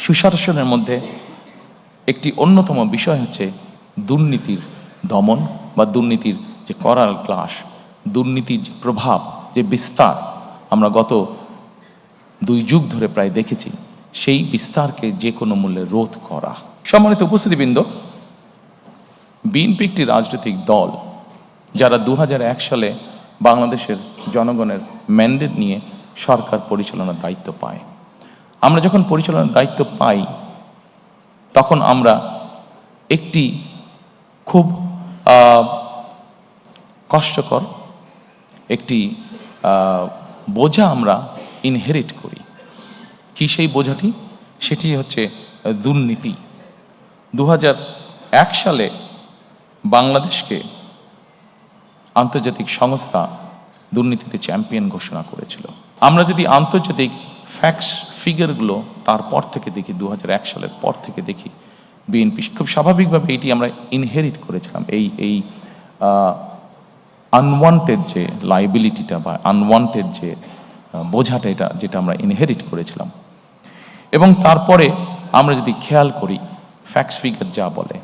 সুশাসনের মধ্যে একটি অন্যতম বিষয় হচ্ছে দুর্নীতির দমন বা দুর্নীতির যে করাল ক্লাস, দুর্নীতির যে প্রভাব, যে বিস্তার আমরা গত 2 যুগ ধরে প্রায় দেখেছি, সেই বিস্তারকে যে কোনো মূল্যে রোধ করা। সম্মানিত উপস্থিতিবৃন্দ, বিএনপি একটি রাজনৈতিক দল যারা 2001 সালে বাংলাদেশের জনগণের ম্যান্ডেট নিয়ে সরকার পরিচালনার দায়িত্ব পায়। আমরা যখন পরিচালনার দায়িত্ব পাই তখন আমরা একটি খুব কষ্টকর একটি বোঝা আমরা ইনহেরিট করি। কি সেই বোঝাটি? সেটি হচ্ছে দুর্নীতি। 2001 সালে বাংলাদেশকে আন্তর্জাতিক সংস্থা দুর্নীতিতে চ্যাম্পিয়ন ঘোষণা করেছিল। আমরা যদি আন্তর্জাতিক ফ্যাক্টস ফিগারগুলো তারপর থেকে দেখি, 2001 সালের পর থেকে দেখি, বিএনপি খুব স্বাভাবিকভাবে এটি আমরা ইনহেরিট করেছিলাম, এই আনওয়ান্টেড যে লাইবিলিটিটা বা আনওয়ান্টেড যে বোঝাটা, এটা যেটা আমরা ইনহেরিট করেছিলাম। এবং তারপরে আমরা যদি খেয়াল করি, ফ্যাক্টস ফিগার যা বলে,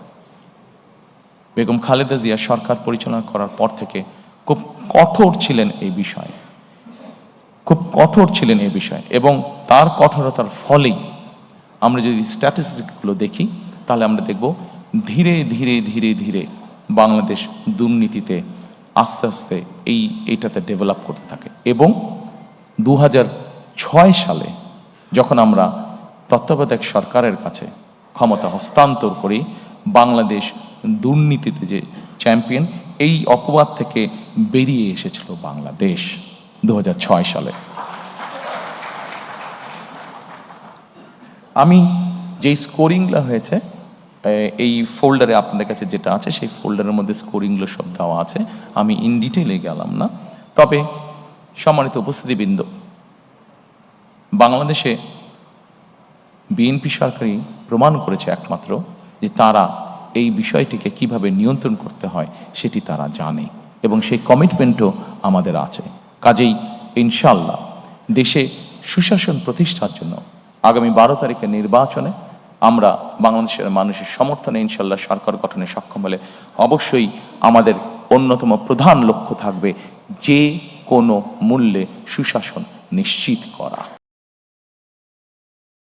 বেগম খালেদা জিয়া সরকার পরিচালনা করার পর থেকে খুব কঠোর ছিলেন এই বিষয়ে, খুব কঠোর ছিলেন এই বিষয়ে। এবং তার কঠোরতার ফলেই আমরা যদি স্ট্যাটিস্টিকগুলো দেখি তাহলে আমরা দেখব ধীরে ধীরে ধীরে ধীরে বাংলাদেশ দুর্নীতিতে আস্তে আস্তে এইটাতে ডেভেলপ করতে থাকে। এবং 2006 সালে যখন আমরা তত্ত্বাবধায়ক সরকারের কাছে ক্ষমতা হস্তান্তর করি, বাংলাদেশ দুর্নীতিতে যে চ্যাম্পিয়ন, এই অপবাদ থেকে বেরিয়ে এসেছিল বাংলাদেশ 2006 সালে। আমি যেই স্কোরিংগুলো হয়েছে এই ফোল্ডারে আপনাদের কাছে যেটা আছে, সেই ফোল্ডারের মধ্যে স্কোরিংগুলো সব দেওয়া আছে, আমি ইন ডিটেইলে গেলাম না। তবে সম্মানিত উপস্থিতিবৃন্দ, বাংলাদেশে বিএনপি সরকারই প্রমাণ করেছে একমাত্র যে তারা এই বিষয়টিকে কিভাবে নিয়ন্ত্রণ করতে হয় সেটি তারা জানে, এবং সেই কমিটমেন্টও আমাদের আছে। কাজেই ইনশাআল্লাহ দেশে সুশাসন প্রতিষ্ঠার জন্য আগামী 12 তারিখের নির্বাচনে আমরা বাংলাদেশের মানুষের সমর্থনে ইনশাআল্লাহ সরকার গঠনে সক্ষম হলে অবশ্যই আমাদের অন্যতম প্রধান লক্ষ্য থাকবে যে কোনো মূল্যে সুশাসন নিশ্চিত করা।